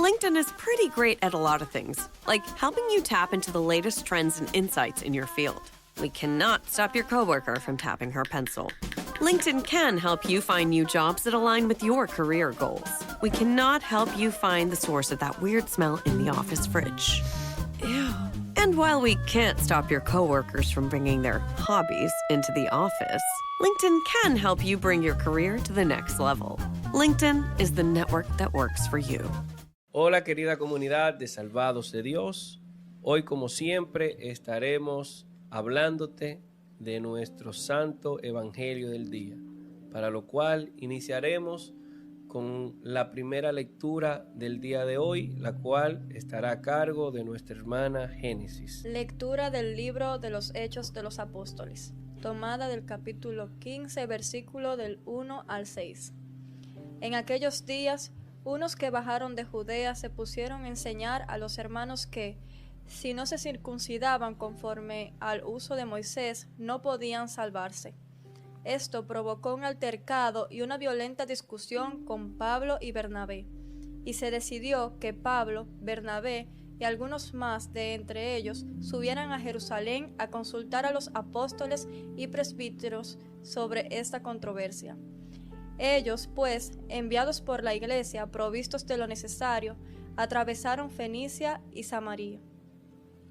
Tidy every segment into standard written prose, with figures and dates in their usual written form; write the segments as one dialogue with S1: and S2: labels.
S1: LinkedIn is pretty great at a lot of things, like helping you tap into the latest trends and insights in your field. We cannot stop your coworker from tapping her pencil. LinkedIn can help you find new jobs that align with your career goals. We cannot help you find the source of that weird smell in the office fridge. Ew. And while we can't stop your coworkers from bringing their hobbies into the office, LinkedIn can help you bring your career to the next level. LinkedIn is the network that works for you.
S2: Hola querida comunidad de Salvados de Dios. Hoy como siempre estaremos hablándote de nuestro santo evangelio del día, para lo cual iniciaremos con la primera lectura del día de hoy, la cual estará a cargo de nuestra hermana Génesis.
S3: Lectura del libro de los Hechos de los Apóstoles, tomada del capítulo 15, versículo del 1 al 6. En aquellos días, unos que bajaron de Judea se pusieron a enseñar a los hermanos que, si no se circuncidaban conforme al uso de Moisés, no podían salvarse. Esto provocó un altercado y una violenta discusión con Pablo y Bernabé, y se decidió que Pablo, Bernabé y algunos más de entre ellos subieran a Jerusalén a consultar a los apóstoles y presbíteros sobre esta controversia. Ellos, pues, enviados por la iglesia, provistos de lo necesario, atravesaron Fenicia y Samaria,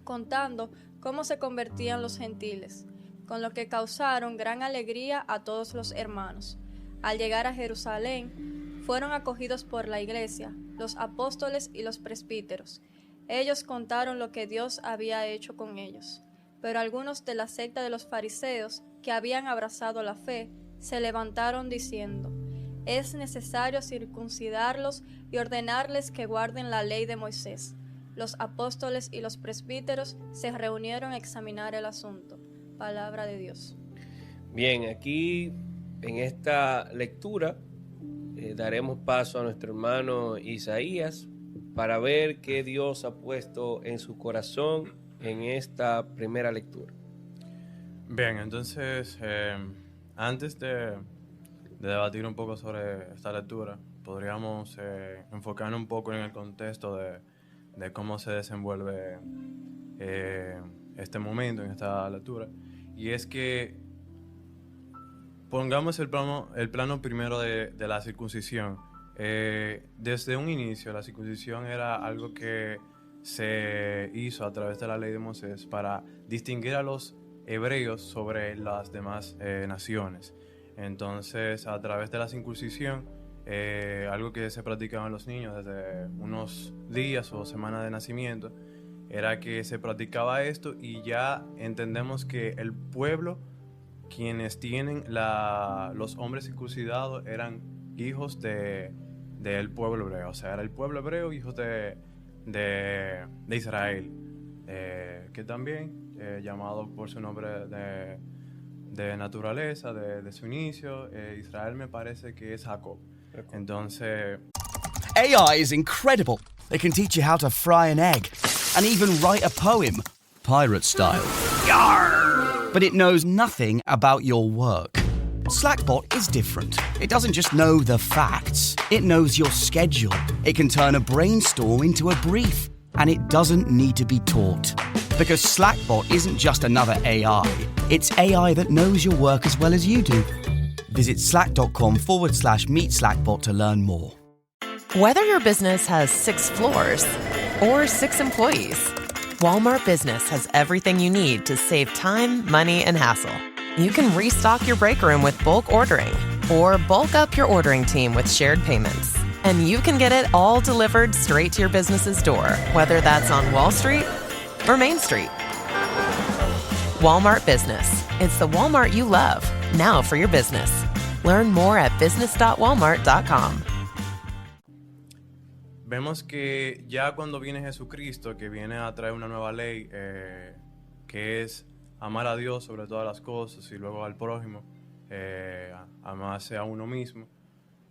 S3: contando cómo se convertían los gentiles, con lo que causaron gran alegría a todos los hermanos. Al llegar a Jerusalén, fueron acogidos por la iglesia, los apóstoles y los presbíteros. Ellos contaron lo que Dios había hecho con ellos. Pero algunos de la secta de los fariseos, que habían abrazado la fe, se levantaron diciendo: es necesario circuncidarlos y ordenarles que guarden la ley de Moisés. Los apóstoles y los presbíteros se reunieron a examinar el asunto. Palabra de Dios.
S2: Bien, aquí en esta lectura daremos paso a nuestro hermano Isaías para ver qué Dios ha puesto en su corazón en esta primera lectura.
S4: Bien, entonces, antes de debatir un poco sobre esta lectura, podríamos enfocarnos un poco en el contexto de cómo se desenvuelve este momento en esta lectura. Y es que pongamos el plano primero de la circuncisión. Desde un inicio, la circuncisión era algo que se hizo a través de la ley de Moisés para distinguir a los hebreos sobre las demás naciones. Entonces, a través de la circuncisión, algo que se practicaba en los niños desde unos días o semanas de nacimiento, era que se practicaba esto y ya entendemos que el pueblo, quienes tienen los hombres circuncidados, eran hijos del pueblo hebreo. O sea, era el pueblo hebreo, hijos de Israel, que también, llamado por su nombre de naturaleza, de su inicio, Israel me parece que es Jacob. Entonces,
S5: AI is incredible. They can teach you how to fry an egg and even write a poem, pirate style. Yarr! But it knows nothing about your work. Slackbot is different. It doesn't just know the facts. It knows your schedule. It can turn a brainstorm into a brief. And it doesn't need to be taught. Because Slackbot isn't just another AI. It's AI that knows your work as well as you do. Visit slack.com/meet Slackbot to learn more.
S6: Whether your business has 6 floors or 6 employees, Walmart Business has everything you need to save time, money, and hassle. You can restock your break room with bulk ordering or bulk up your ordering team with shared payments. And you can get it all delivered straight to your business's door, whether that's on Wall Street or Main Street. Walmart Business. It's the Walmart you love, now for your business. Learn more at business.walmart.com.
S4: Vemos que ya cuando viene Jesucristo, que viene a traer una nueva ley, que es amar a Dios sobre todas las cosas y luego al prójimo, amarse a uno mismo,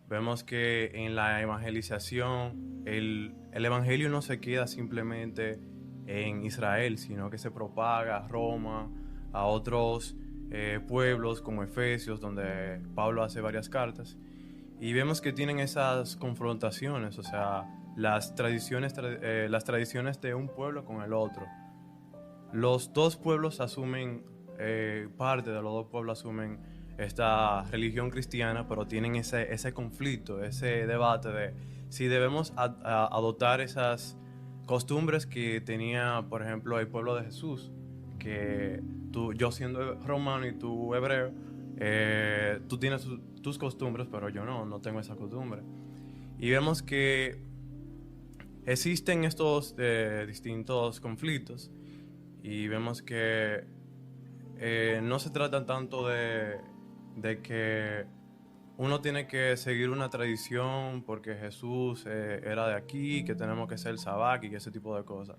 S4: vemos que en la evangelización el evangelio no se queda simplemente en Israel, sino que se propaga a Roma, a otros pueblos como Efesios, donde Pablo hace varias cartas, y vemos que tienen esas confrontaciones. O sea, las tradiciones de un pueblo con el otro. Los dos pueblos asumen, parte de los dos pueblos asumen esta religión cristiana, pero tienen ese conflicto, ese debate de si debemos adoptar esas costumbres que tenía, por ejemplo, el pueblo de Jesús, que yo siendo romano y tú hebreo, tú tienes tus costumbres, pero yo no tengo esa costumbre. Y vemos que existen estos distintos conflictos y vemos que no se trata tanto de que uno tiene que seguir una tradición porque Jesús era de aquí, que tenemos que ser sabak y ese tipo de cosas,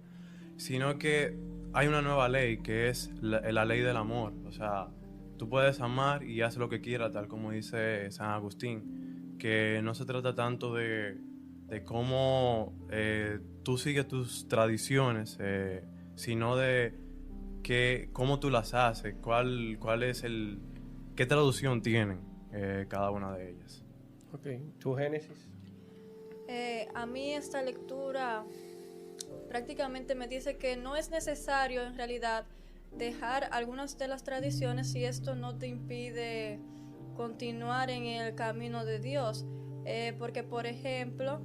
S4: sino que hay una nueva ley que es la ley del amor. O sea, tú puedes amar y haz lo que quieras, tal como dice San Agustín, que no se trata tanto de cómo tú sigues tus tradiciones, sino de cómo tú las haces, cuál es qué traducción tienen cada una de ellas.
S2: Ok, ¿tu Génesis?
S3: A mí esta lectura prácticamente me dice que no es necesario en realidad dejar algunas de las tradiciones si esto no te impide continuar en el camino de Dios. Porque, por ejemplo,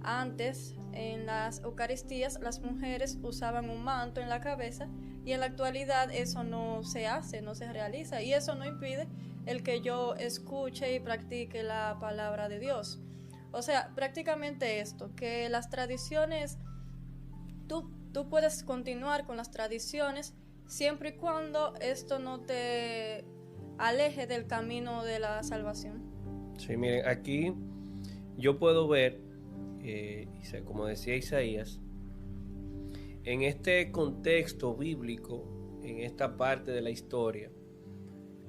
S3: antes en las Eucaristías las mujeres usaban un manto en la cabeza y en la actualidad eso no se hace, no se realiza, y eso no impide el que yo escuche y practique la palabra de Dios. O sea, prácticamente esto, que las tradiciones, tú puedes continuar con las tradiciones siempre y cuando esto no te aleje del camino de la salvación.
S2: Sí, miren, aquí yo puedo ver, como decía Isaías, en este contexto bíblico, en esta parte de la historia,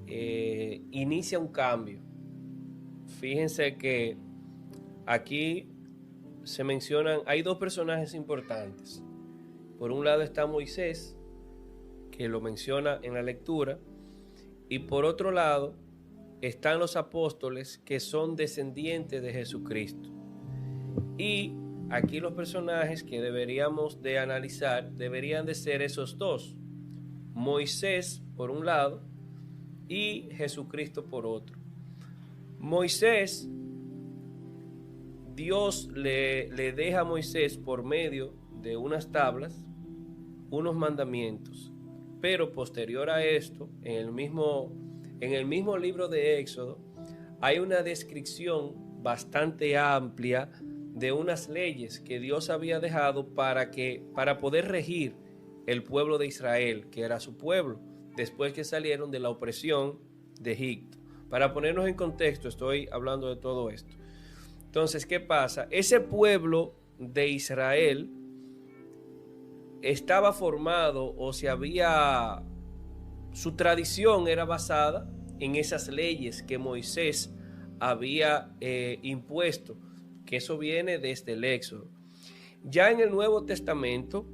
S2: inicia un cambio. Fíjense que aquí se mencionan, hay dos personajes importantes. Por un lado está Moisés, que lo menciona en la lectura, y por otro lado están los apóstoles, que son descendientes de Jesucristo. Y aquí los personajes que deberíamos de analizar deberían de ser esos dos: Moisés por un lado y Jesucristo por otro. Moisés, Dios le deja a Moisés por medio de unas tablas unos mandamientos, pero posterior a esto, en el mismo libro de Éxodo, hay una descripción bastante amplia de unas leyes que Dios había dejado para poder regir el pueblo de Israel, que era su pueblo, después que salieron de la opresión de Egipto. Para ponernos en contexto, estoy hablando de todo esto. Entonces, ¿qué pasa? Ese pueblo de Israel estaba formado, su tradición era basada en esas leyes que Moisés había impuesto, que eso viene desde el Éxodo. Ya en el Nuevo Testamento,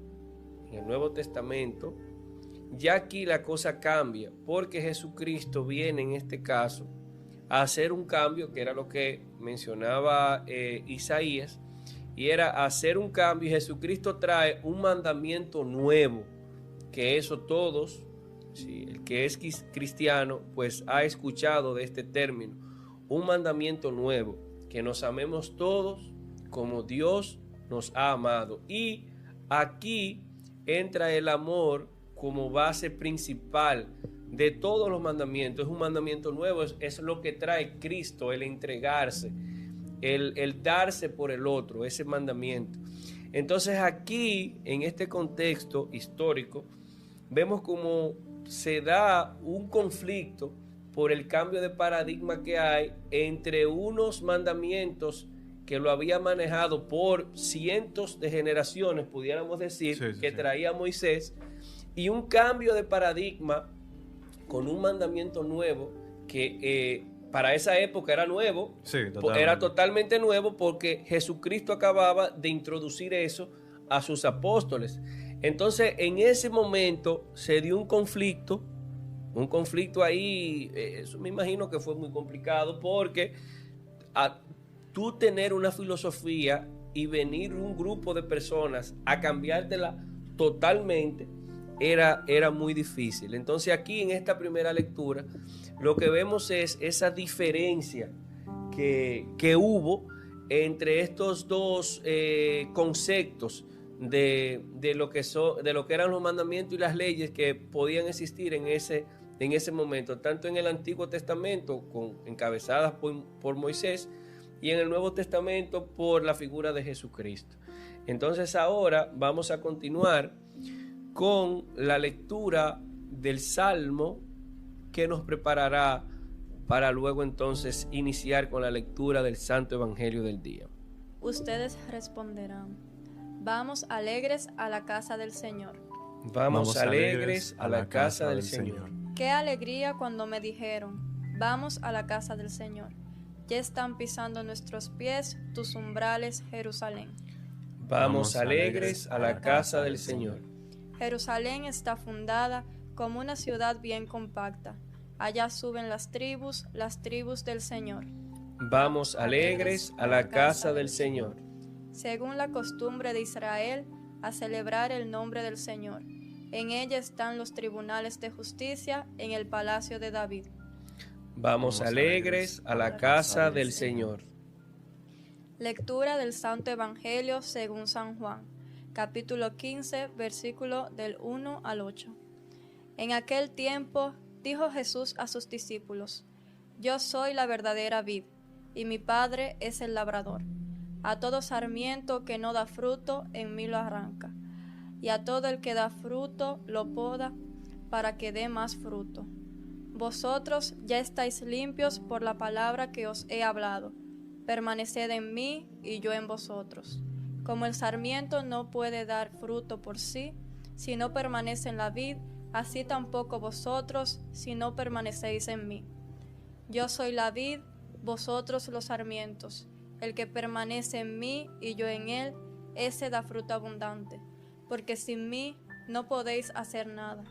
S2: ya aquí la cosa cambia, porque Jesucristo viene en este caso a hacer un cambio, que era lo que mencionaba Isaías, y era hacer un cambio, y Jesucristo trae un mandamiento nuevo, que eso todos, sí, el que es cristiano, pues ha escuchado de este término, un mandamiento nuevo, que nos amemos todos como Dios nos ha amado. Y aquí entra el amor como base principal de todos los mandamientos. Es un mandamiento nuevo, es lo que trae Cristo, el entregarse, el darse por el otro, ese mandamiento. Entonces aquí, en este contexto histórico, vemos cómo se da un conflicto por el cambio de paradigma que hay entre unos mandamientos que lo había manejado por cientos de generaciones, pudiéramos decir, que traía Moisés, y un cambio de paradigma con un mandamiento nuevo que para esa época era nuevo, era totalmente nuevo, porque Jesucristo acababa de introducir eso a sus apóstoles. Entonces, en ese momento se dio un conflicto ahí. Eso me imagino que fue muy complicado, porque tú tener una filosofía y venir un grupo de personas a cambiártela totalmente era muy difícil. Entonces aquí en esta primera lectura lo que vemos es esa diferencia que hubo entre estos dos conceptos de lo que eran los mandamientos y las leyes que podían existir en ese momento, tanto en el Antiguo Testamento, encabezadas por Moisés, y en el Nuevo Testamento por la figura de Jesucristo. Entonces ahora vamos a continuar con la lectura del Salmo, que nos preparará para luego entonces iniciar con la lectura del Santo Evangelio del día.
S3: Ustedes responderán: vamos alegres a la casa del Señor.
S2: Vamos alegres a la casa del Señor.
S3: Qué alegría cuando me dijeron: vamos a la casa del Señor. Ya están pisando nuestros pies tus umbrales, Jerusalén.
S2: Vamos alegres a la casa del Señor.
S3: Jerusalén está fundada como una ciudad bien compacta. Allá suben las tribus del Señor.
S2: Vamos alegres a la casa del Señor.
S3: Según la costumbre de Israel, a celebrar el nombre del Señor. En ella están los tribunales de justicia en el palacio de David.
S2: Vamos alegres a la casa del Señor.
S3: Lectura del Santo Evangelio según San Juan, capítulo 15, versículo del 1 al 8. En aquel tiempo dijo Jesús a sus discípulos: Yo soy la verdadera vid, y mi Padre es el labrador. A todo sarmiento que no da fruto, en mí lo arranca, y a todo el que da fruto lo poda, para que dé más fruto. Vosotros ya estáis limpios por la palabra que os he hablado. Permaneced en mí y yo en vosotros. Como el sarmiento no puede dar fruto por sí, si no permanece en la vid, así tampoco vosotros, si no permanecéis en mí. Yo soy la vid, vosotros los sarmientos. El que permanece en mí y yo en él, ese da fruto abundante, porque sin mí no podéis hacer nada.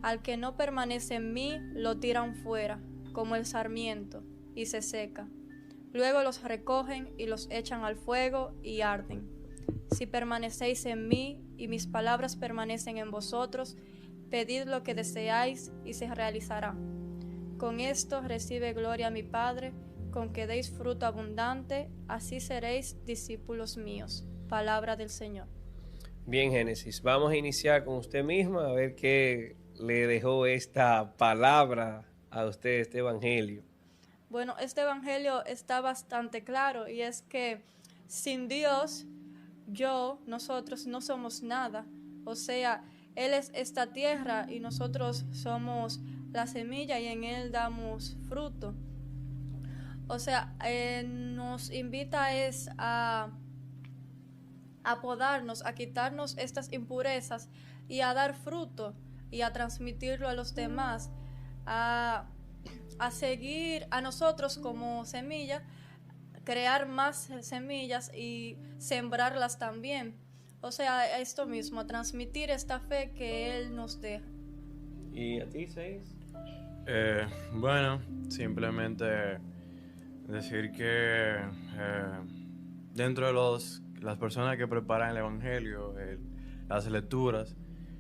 S3: Al que no permanece en mí, lo tiran fuera, como el sarmiento, y se seca. Luego los recogen y los echan al fuego y arden. Si permanecéis en mí y mis palabras permanecen en vosotros, pedid lo que deseáis y se realizará. Con esto recibe gloria a mi Padre, con que deis fruto abundante, así seréis discípulos míos. Palabra del Señor.
S2: Bien, Génesis, vamos a iniciar con usted misma a ver qué le dejó esta palabra a usted, este evangelio.
S3: Bueno, este evangelio está bastante claro, y es que sin Dios, nosotros no somos nada. O sea, Él es esta tierra y nosotros somos la semilla y en Él damos fruto. O sea, nos invita a podarnos, a quitarnos estas impurezas y a dar fruto y a transmitirlo a los demás, a seguir a nosotros como semilla, crear más semillas y sembrarlas también. O sea, esto mismo, a transmitir esta fe que Él nos deja.
S2: ¿Y a ti, Seis?
S4: Bueno, simplemente decir que dentro de las personas que preparan el Evangelio, las lecturas,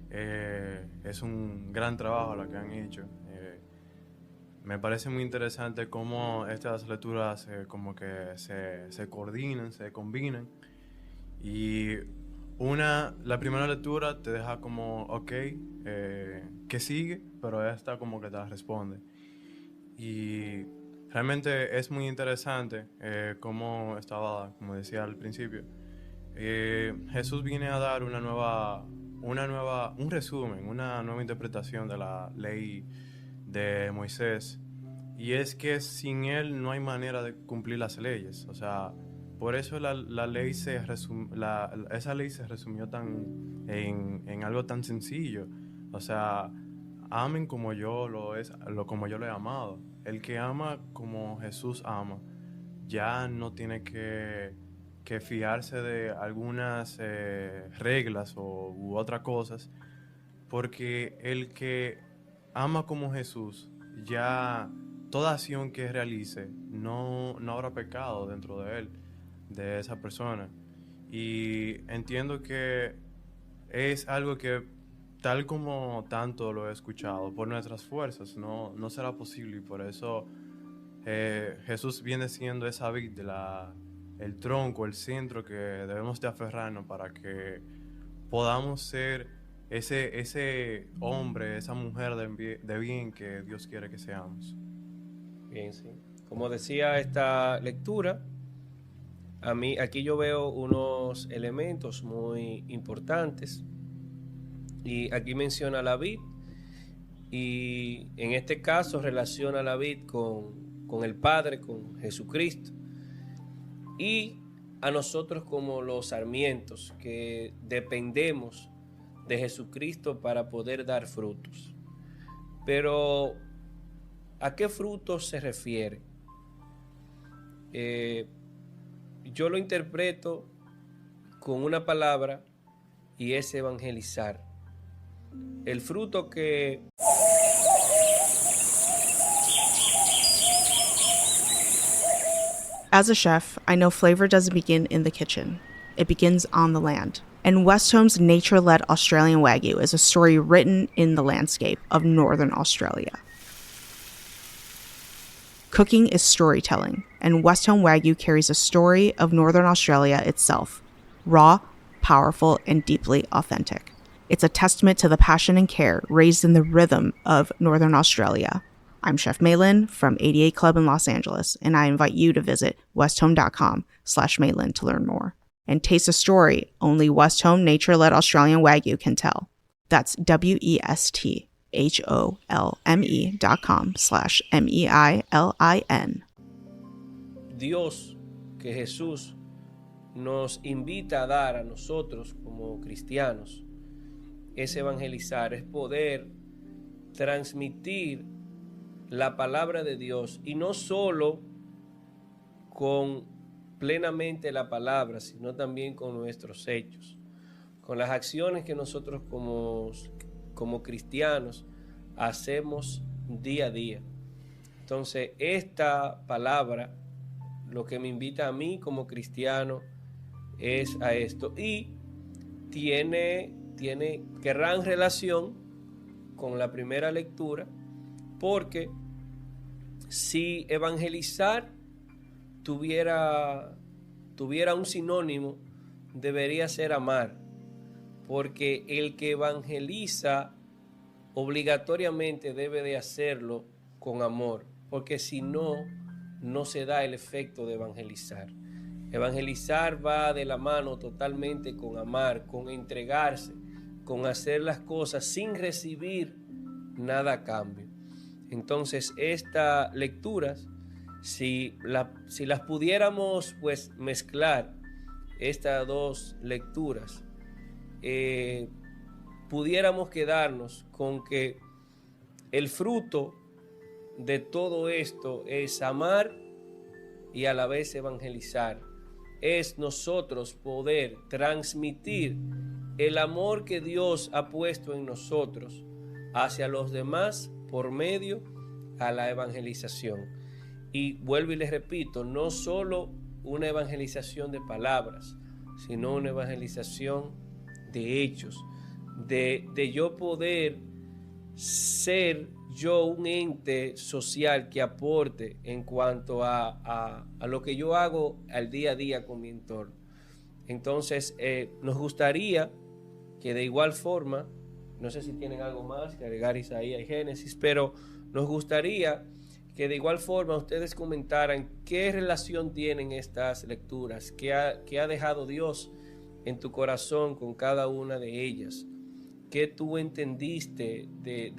S4: es un gran trabajo lo que han hecho. Me parece muy interesante cómo estas lecturas como que se coordinan, se combinan. Y la primera lectura te deja como, ok, ¿qué sigue? Pero esta como que te la responde. Y realmente es muy interesante como decía al principio, Jesús viene a dar un resumen, una nueva interpretación de la ley de Moisés, y es que sin él no hay manera de cumplir las leyes. O sea, por eso esa ley se resumió en algo tan sencillo. O sea, amen como yo como yo lo he amado. El que ama como Jesús ama, ya no tiene que fiarse de algunas reglas u otras cosas, porque el que ama como Jesús, ya toda acción que realice no habrá pecado dentro de él, de esa persona. Y entiendo que es algo que, tal como tanto lo he escuchado, por nuestras fuerzas no será posible. Y por eso Jesús viene siendo esa vid, el tronco, el centro que debemos de aferrarnos para que podamos ser ese hombre, esa mujer de bien que Dios quiere que seamos.
S2: Bien, sí. Como decía esta lectura, aquí yo veo unos elementos muy importantes. Y aquí menciona la vid, y en este caso relaciona la vid con el Padre, con Jesucristo, y a nosotros como los sarmientos que dependemos de Jesucristo para poder dar frutos. Pero, ¿a qué frutos se refiere? Yo lo interpreto con una palabra, y es evangelizar. El fruto que
S7: As a chef, I know flavor doesn't begin in the kitchen. It begins on the land. And Westhome's nature-led Australian Wagyu is a story written in the landscape of Northern Australia. Cooking is storytelling, and Westhome Wagyu carries a story of Northern Australia itself, raw, powerful, and deeply authentic. It's a testament to the passion and care raised in the rhythm of Northern Australia. I'm Chef Maylin from 88 Club in Los Angeles, and I invite you to visit westhome.com/Maylin to learn more and taste a story only Westhome nature-led Australian Wagyu can tell. That's westhome.com/MEILIN.
S2: Dios, que Jesús nos invita a dar a nosotros como cristianos, es evangelizar, es poder transmitir la palabra de Dios, y no solo con plenamente la palabra, sino también con nuestros hechos, con las acciones que nosotros como cristianos hacemos día a día. Entonces, esta palabra lo que me invita a mí como cristiano es a esto, y tiene gran relación con la primera lectura, porque si evangelizar tuviera un sinónimo, debería ser amar, porque el que evangeliza obligatoriamente debe de hacerlo con amor, porque si no, no se da el efecto de evangelizar. Evangelizar va de la mano totalmente con amar, con entregarse, con hacer las cosas sin recibir nada a cambio. Entonces, estas lecturas, si las pudiéramos pues mezclar, estas dos lecturas, pudiéramos quedarnos con que el fruto de todo esto es amar y a la vez evangelizar. Es nosotros poder transmitir el amor que Dios ha puesto en nosotros hacia los demás por medio a la evangelización. Y vuelvo y les repito, no solo una evangelización de palabras, sino una evangelización de hechos, de yo poder ser yo un ente social que aporte en cuanto a lo que yo hago al día a día con mi entorno. Entonces, nos gustaría que de igual forma, no sé si tienen algo más que agregar Isaías y Génesis, pero nos gustaría que de igual forma ustedes comentaran qué relación tienen estas lecturas, qué ha dejado Dios en tu corazón con cada una de ellas. ¿Qué tú entendiste de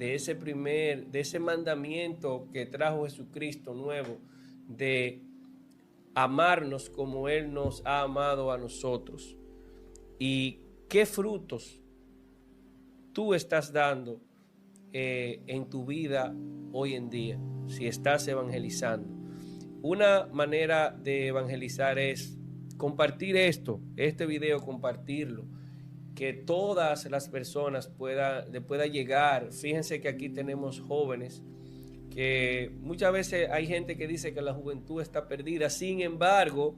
S2: ese mandamiento que trajo Jesucristo nuevo, de amarnos como Él nos ha amado a nosotros? ¿Y qué frutos tú estás dando en tu vida hoy en día, si estás evangelizando? Una manera de evangelizar es compartir este video, compartirlo, que todas las personas le pueda llegar. Fíjense que aquí tenemos jóvenes, que muchas veces hay gente que dice que la juventud está perdida. Sin embargo,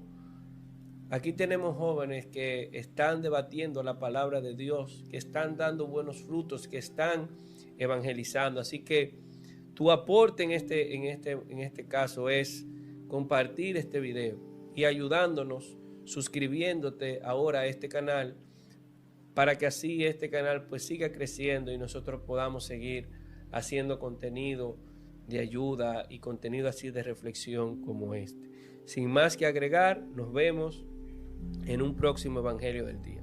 S2: Aquí tenemos jóvenes que están debatiendo la palabra de Dios, que están dando buenos frutos, que están evangelizando. Así que tu aporte en este caso es compartir este video y ayudándonos, suscribiéndote ahora a este canal, para que así este canal pues siga creciendo y nosotros podamos seguir haciendo contenido de ayuda y contenido así de reflexión como este. Sin más que agregar, nos vemos en un próximo Evangelio del Día.